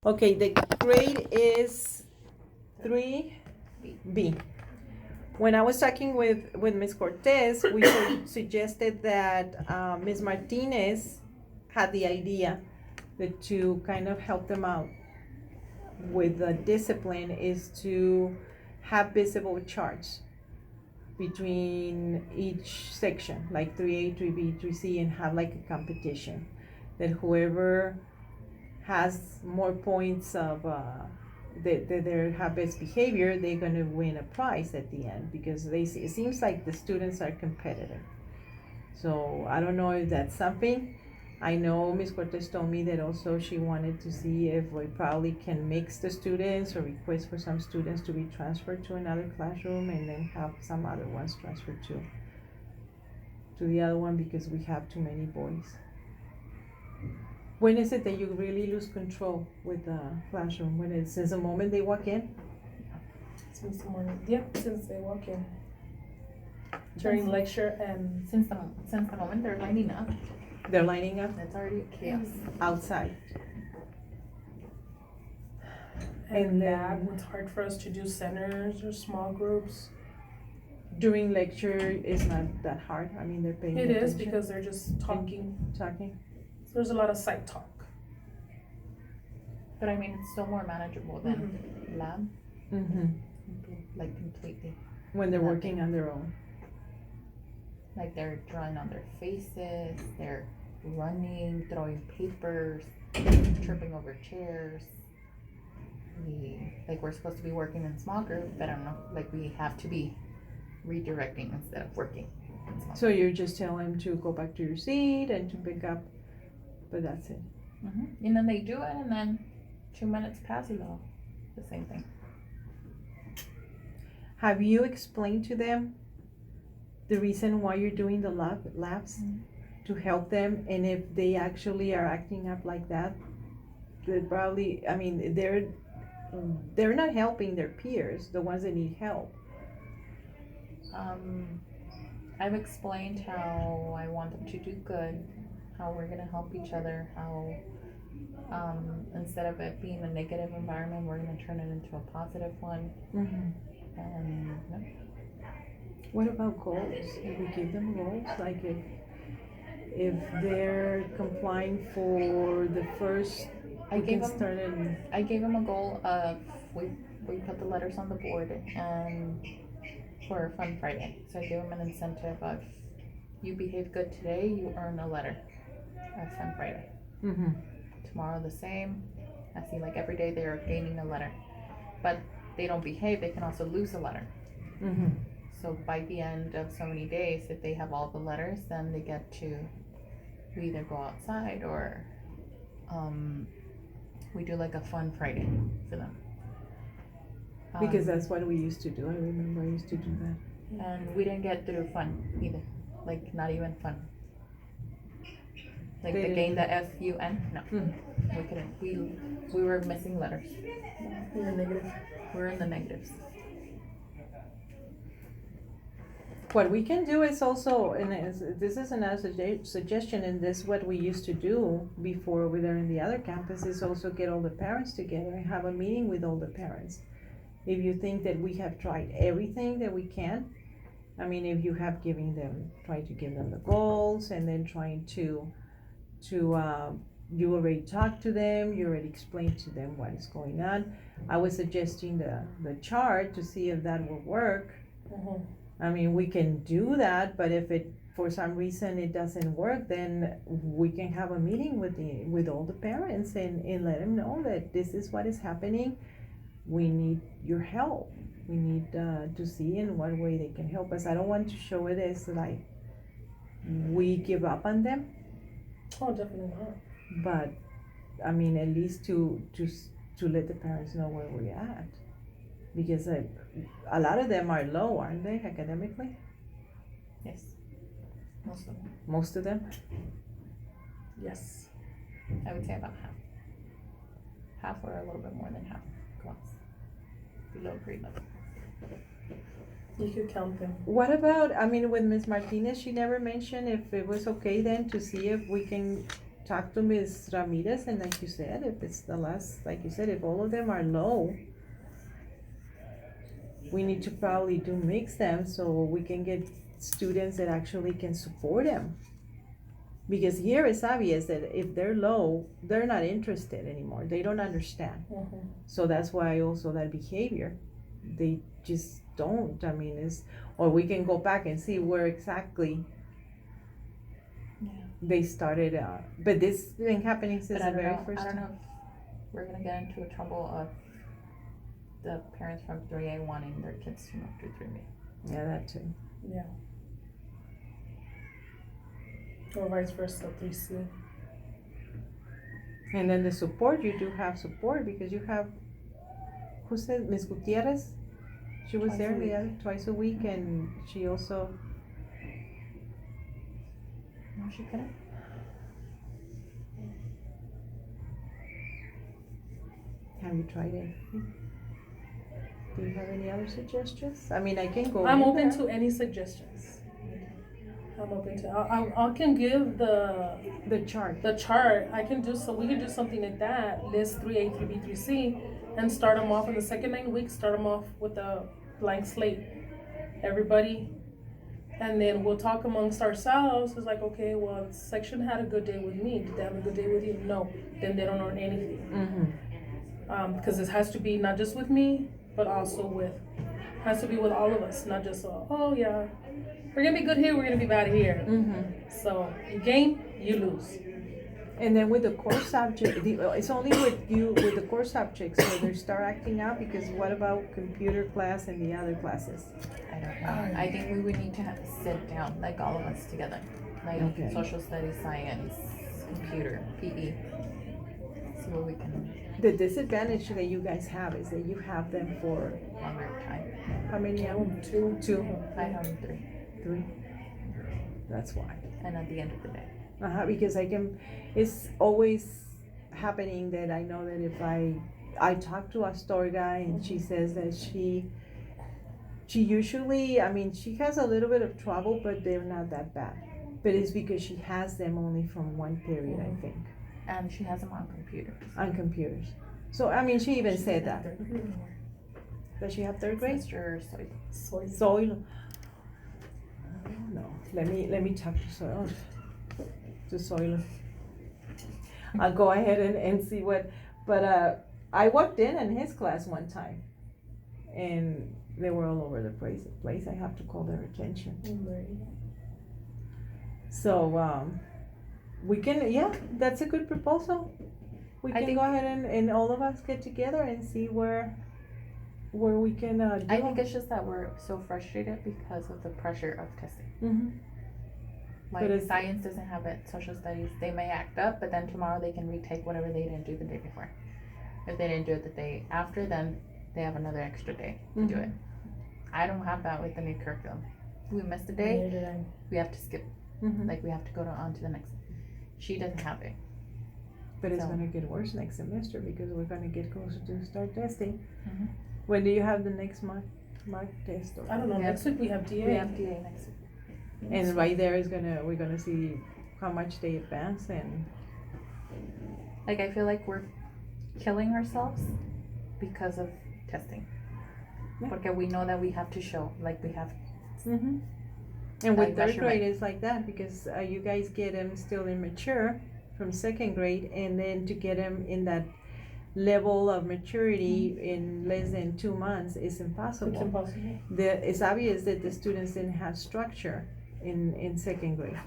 Okay, the grade is 3B. When I was talking with Ms. Cortez, we suggested that Ms. Martinez had the idea that to kind of help them out with the discipline is to have visible charts between each section, like 3A, 3B, 3C, and have like a competition. That whoever has more points of their have best behavior, they're gonna win a prize at the end because it seems like the students are competitive. So I don't know if that's something. I know Ms. Cortez told me that also she wanted to see if we probably can mix the students or request for some students to be transferred to another classroom and then have some other ones transferred to the other one because we have too many boys. When is it that you really lose control with the classroom? When it's since the moment they walk in? Since the morning, yep, since they walk in. During lecture and Since the moment they're lining up, They're lining up it's already chaos. outside. and then- lab, it's hard for us to do centers or small groups. During lecture is not that hard. I mean, they're paying It is attention, because they're just talking. talking. So there's a lot of side talk. But I mean, it's still more manageable than lab, Mm-hmm. like completely. When they're Nothing. working on their own. Like they're drawing on their faces, they're running, throwing papers, tripping over chairs. We're supposed to be working in small group, but I don't know, like we have to be redirecting instead of working in small So you just tell them to go back to your seat and to pick up, but that's it. And then they do it, and then 2 minutes pass, you know, the same thing. Have you explained to them the reason why you're doing the labs to help them? And if they actually are acting up like that, they probably, I mean, they're not helping their peers, the ones that need help. I've explained how I want them to do good, how we're gonna help each other, how instead of it being a negative environment, we're gonna turn it into a positive one. And What about goals? If we give them goals, like if they're complying for the first, I gave them start in, I gave them a goal of we put the letters on the board and for Fun Friday. So I gave them an incentive of you behave good today, you earn a letter at Fun Friday. Tomorrow the same. I see like every day they're gaining a letter, but they don't behave. They can also lose a letter. So by the end of so many days, if they have all the letters, then they get to either go outside or we do like a Fun Friday for them. Because that's what we used to do. I remember I used to do that. And we didn't get through fun either. Like not even fun. Like They the didn't game, do- the FUN, no. We couldn't. We were missing letters. You're negative. We're in the negatives. What we can do is also, and this is another suggestion, and this is what we used to do before we were in the other campus, is also get all the parents together and have a meeting with all the parents. If you think that we have tried everything that we can, I mean, if you have tried to give them the goals and then trying to you already talked to them, you already explained to them what is going on. I was suggesting the chart to see if that will work. I mean, we can do that, but if it, for some reason it doesn't work, then we can have a meeting with all the parents and let them know that this is what is happening. We need your help. We need to see in what way they can help us. I don't want to show it as like we give up on them, Oh, definitely not. but I mean, at least to let the parents know where we're at. Because a lot of them are low, aren't they, academically? Yes. Most of them. Most of them? Yes. I would say about half. Half or a little bit more than half class. Below grade level. You could count them. What about, I mean, with Ms. Martinez, she never mentioned if it was okay then to see if we can talk to Ms. Ramirez, and like you said, if it's the last, like you said, if all of them are low, we need to probably do mix them so we can get students that actually can support them. Because here it's obvious that if they're low, they're not interested anymore. They don't understand. Mhm. So that's why also that behavior, they just don't. I mean, or we can go back and see where exactly Yeah. they started. But this has been happening since But I the don't very know, first I don't time. know if we're gonna get into a trouble of the parents from 3A wanting their kids to move to 3B. Yeah, that too. Yeah. Or vice versa, 3C. And then the support, you do have support because you have, who said, Ms. Gutierrez? She was Twice a there week. the other, twice a week, and she also, No, she couldn't. have you tried it? Do you have any other suggestions? I mean, I can go. I'm in open there. to any suggestions. I'm open to, I can give The chart. the chart. I can do, so we can do something like that, list 3A, 3B, 3C, and start them off in the second 9 weeks, start them off with a blank slate. Everybody, and then we'll talk amongst ourselves. It's like, okay, well, section had a good day with me. Did they have a good day with you? No. Then they don't earn anything. Mm-hmm. Because it has to be not just with me, but also has to be with all of us, not just, oh yeah, we're gonna be good here, we're gonna be bad here. Mm-hmm. So you gain, you lose. And then with the core subject, it's only with you, with the core subjects where they start acting out, because what about computer class and the other classes? I don't know. I think we would need to sit down, like all of us together, like Okay. social studies, science, computer, PE. See what we can The disadvantage that you guys have is that you have them for longer time. how many hours? Two. I have 3, 3. That's why. and at the end of the day, Because it's always happening that I know that if I talk to Astorga and she says that she usually, I mean, she has a little bit of trouble, but they're not that bad. But it's because she has them only from one period, I think, and she has them on computers. on computers. So, I mean, she even said that. Does she have third grade? Mr. Soy. Soil. I don't know. Let me talk to Soil. To Soil. I'll go ahead and see what, but I walked in his class one time, and they were all over the place. I have to call their attention. So we can, yeah, that's a good proposal. We I can think- go ahead and all of us get together and see where we can do. I think it's just that we're so frustrated because of the pressure of testing. Mhm. Like But it's- science doesn't have it, social studies, they may act up, but then tomorrow they can retake whatever they didn't do the day before. If they didn't do it the day after, then they have another extra day to do Mhm. it. I don't have that with the new curriculum. If we missed a day, we have to skip, Mhm. like we have to go on to the next. She doesn't have it. But it's So- gonna get worse next semester because we're gonna get closer to start testing. Mhm. When do you have the next mock test? I don't know, Yeah. next week we have DA. We have DA next week. And right there is we're gonna see how much they advance and. Like I feel like we're killing ourselves because of testing. Yeah. Porque we know that we have to show, like we have. Mm-hmm. And with Like third measurement. grade, it's like that because you guys get them still immature from second grade, and then to get them in that level of maturity in less than 2 months is impossible. It's impossible. It's obvious that the students didn't have structure in second grade.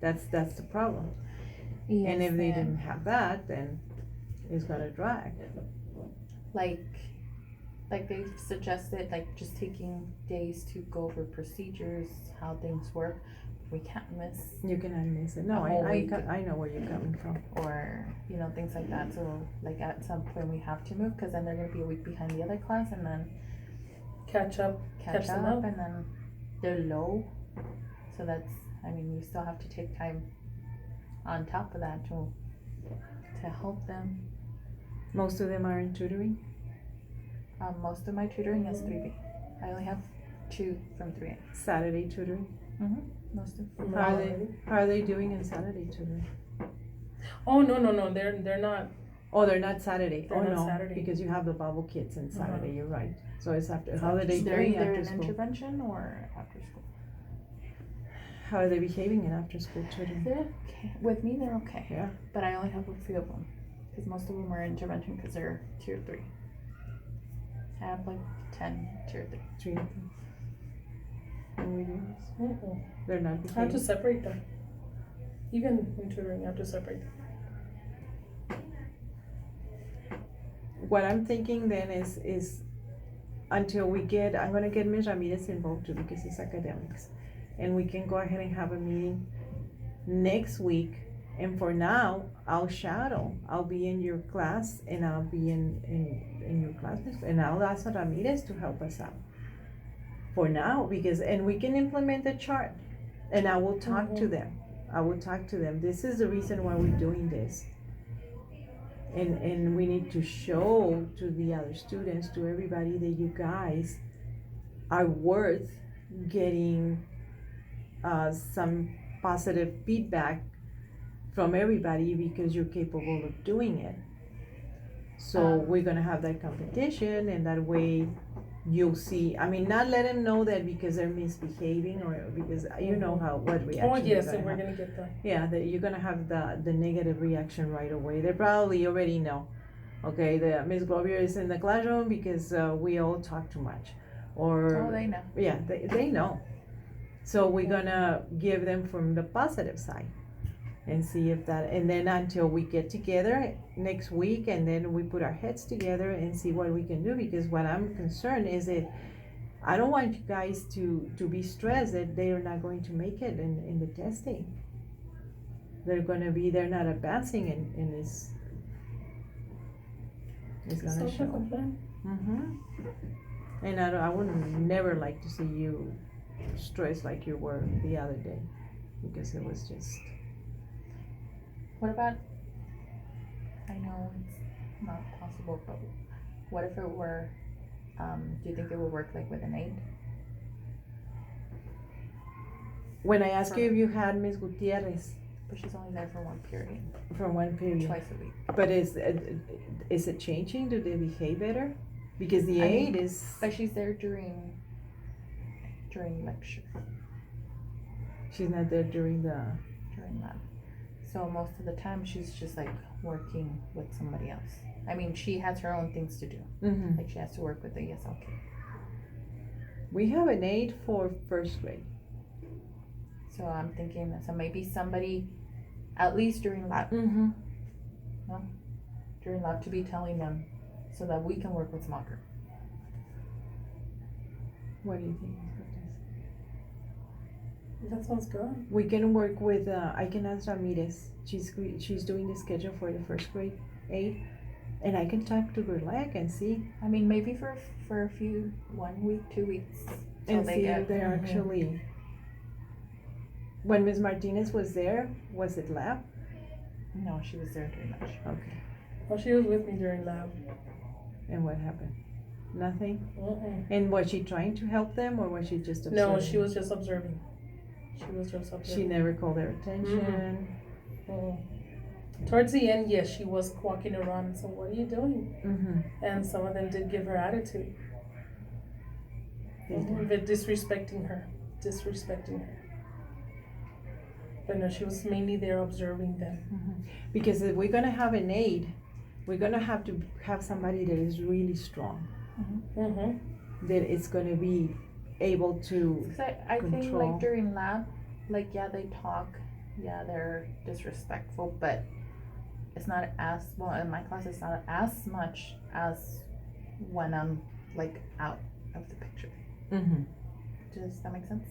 That's the problem. And if they didn't have that, then it's gonna drag. like they suggested, like just taking days to go over procedures, how things work. We can't miss, You cannot miss it. No, A whole week. I know where you're coming from. or things like that. So like at some point we have to move because then they're gonna be a week behind the other class, and then Catch up. catch them up, up. and then they're low. So that's, I mean, we still have to take time on top of that to help them. Most of them are in tutoring. Most of my tutoring is 3B. I only have 2 from 3A. Saturday tutoring. Mm-hmm. Most of How are they doing on Saturday today? Oh, no, they're not. Oh, they're not Saturday. They're Oh, not no, Saturday. because you have the bubble kids on Saturday. You're right. So it's after. It's How are after they school. they're doing either after in school? intervention or after school. How are they behaving in after school tutoring? They're okay. With me, they're okay. Yeah. But I only have a few of them because most of them are intervention because they're tier 3. I have like 10 tier 3. Three of them. And we do this. Mm-mm. They're not I have to behaving. separate them. Even in tutoring, I have to separate them. What I'm thinking then is until we get, I'm gonna get Ms. Ramirez involved too because it's academics. And we can go ahead and have a meeting next week. And for now, I'll shadow. I'll be in your class and I'll be in your classes and I'll ask Ramirez to help us out. For now, because, and we can implement the chart and I will talk to them. I will talk to them. This is the reason why we're doing this. And we need to show to the other students, to everybody, that you guys are worth getting some positive feedback from everybody because you're capable of doing it. So we're gonna have that competition, and that way you'll see. I mean, not let them know that because they're misbehaving or because you know what reaction. Oh, yes, you're and gonna we're have. gonna get that. Yeah, that you're gonna have the negative reaction right away. They probably already know. Okay, the Miss Glover is in the classroom because we all talk too much, or Oh, they know. yeah, they know. So we're gonna give them from the positive side and see if that, and then until we get together next week and then we put our heads together and see what we can do, because what I'm concerned is that I don't want you guys to be stressed that they are not going to make it in the testing. They're not advancing and it's gonna So show. And I would never like to see you stressed like you were the other day, because it was just. What about, I know it's not possible, but what if it were, do you think it would work like with an aid? When I asked you if you had Miss Gutierrez But she's only there for one period, from one period, twice a week. but is it changing? Do they behave better? Because the I aid mean, is. But she's there during lecture, She's not there during the. during lab. So most of the time she's just like working with somebody else. I mean, she has her own things to do. Mm-hmm. Like she has to work with the ESL kid. We have an aid for first grade. So I'm thinking that maybe somebody, at least during lab, Mm-hmm. during lab, to be telling them so that we can work with small group. What do you think? That sounds good. We can work with. I can ask Ramirez. She's doing the schedule for the first grade aid, and I can talk to Gerlach and see I mean, maybe for a few, 1 week, 2 weeks. and see if they're Mhm. actually. When Ms. Martinez was there, was it lab? No, she was there during lunch. Okay. Well, she was with me during lab. And what happened? Nothing? Mm-mm. And was she trying to help them, or was she just observing? No, she was just observing. She was just She observing. never called their attention. Mm. Towards the end, yes, she was walking around and said, "What are you doing?" Mm-hmm. And some of them did give her attitude, but disrespecting her. But no, she was mainly there observing them. Mm-hmm. Because if we're gonna have an aid, we're gonna have to have somebody that is really strong, Mm-hmm. that is gonna be able to. Cause I think Control. like during lab, like yeah, they talk, yeah, they're disrespectful, but it's not as, well, in my class it's not as much as when I'm like out of the picture. Mm-hmm. Does that make sense?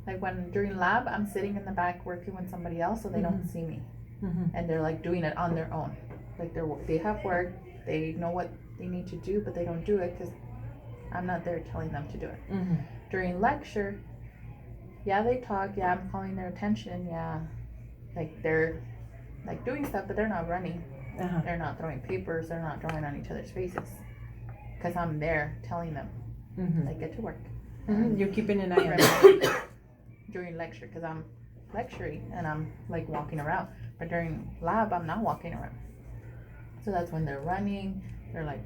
Like when during lab, I'm sitting in the back working with somebody else, so they don't see me, Mm-hmm. and they're like doing it on their own. Like they have work, they know what they need to do, but they don't do it because I'm not there telling them to do it. Mm-hmm. During lecture, yeah, they talk, yeah, I'm calling their attention, yeah, like they're like doing stuff, but they're not running, Uh-huh. they're not throwing papers, they're not drawing on each other's faces, because I'm there telling them, Mm-hmm. like, get to work. Mm-hmm. You're keeping an eye on them. during lecture because I'm lecturing and I'm like walking around. But during lab, I'm not walking around. So that's when they're running, they're like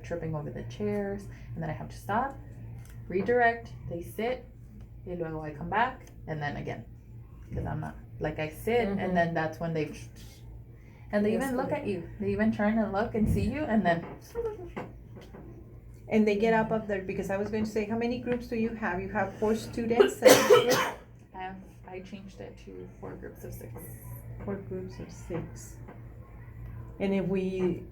tripping over the chairs, and then I have to stop, redirect, they sit, y luego I come back, and then again. Because I'm not, like I sit, and then that's when they, and they even look at you. They even turn and look and see you, and then. And they get up there, because I was going to say, how many groups do you have? You have 4 students in each group? I changed it to 4 groups of 6. 4 groups of 6. And if we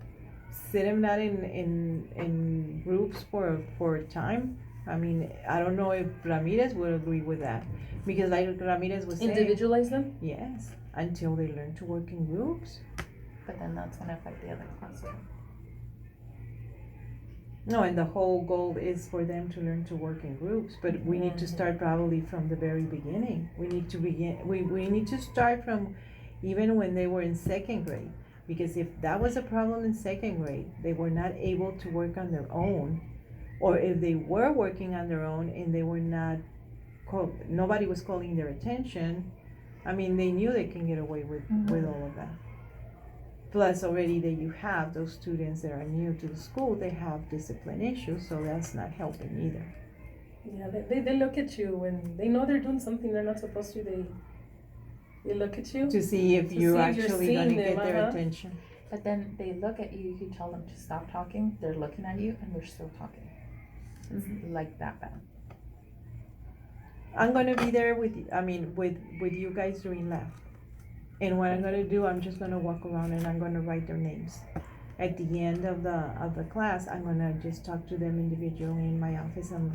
sit them not in groups for time, I mean, I don't know if Ramirez would agree with that. Because like Ramirez was saying. Individualize them? Yes, until they learn to work in groups. But then that's gonna affect the other classes. No, and the whole goal is for them to learn to work in groups, but we need to start probably from the very beginning. We need to we need to start from even when they were in 2nd grade. Because if that was a problem in 2nd grade, they were not able to work on their own, or if they were working on their own and they were not, nobody was calling their attention, I mean, they knew they can get away with all of that. Plus, already that you have those students that are new to the school, they have discipline issues, so that's not helping either. Yeah, they look at you when they know they're doing something they're not supposed to. They look at you To see if you're actually gonna seeing get them, their attention. But then they look at you, you tell them to stop talking, they're looking at you, and they're still talking. It's like that bad. I'm gonna be there with you guys during lab. And what I'm gonna do, I'm just gonna walk around and I'm gonna write their names. At the end of the class, I'm gonna just talk to them individually in my office and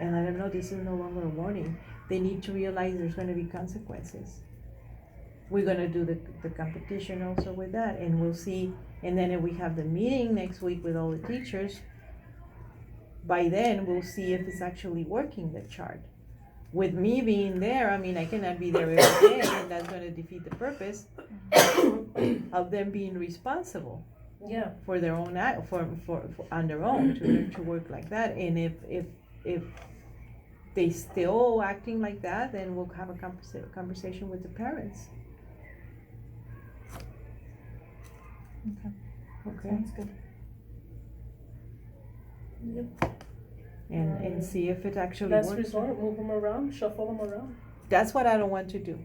let them know this is no longer a warning. They need to realize there's gonna be consequences. We're gonna do the competition also with that, and we'll see. And then if we have the meeting next week with all the teachers, by then we'll see if it's actually working, the chart. With me being there, I mean, I cannot be there every day, and that's gonna defeat the purpose of them being responsible. Yeah. For their own for on their own to learn to work like that. And if they still acting like that, then we'll have a conversation with the parents. Okay. Sounds good. Yep. And see if it actually Last works. resort, move them around, shuffle them around. That's what I don't want to do.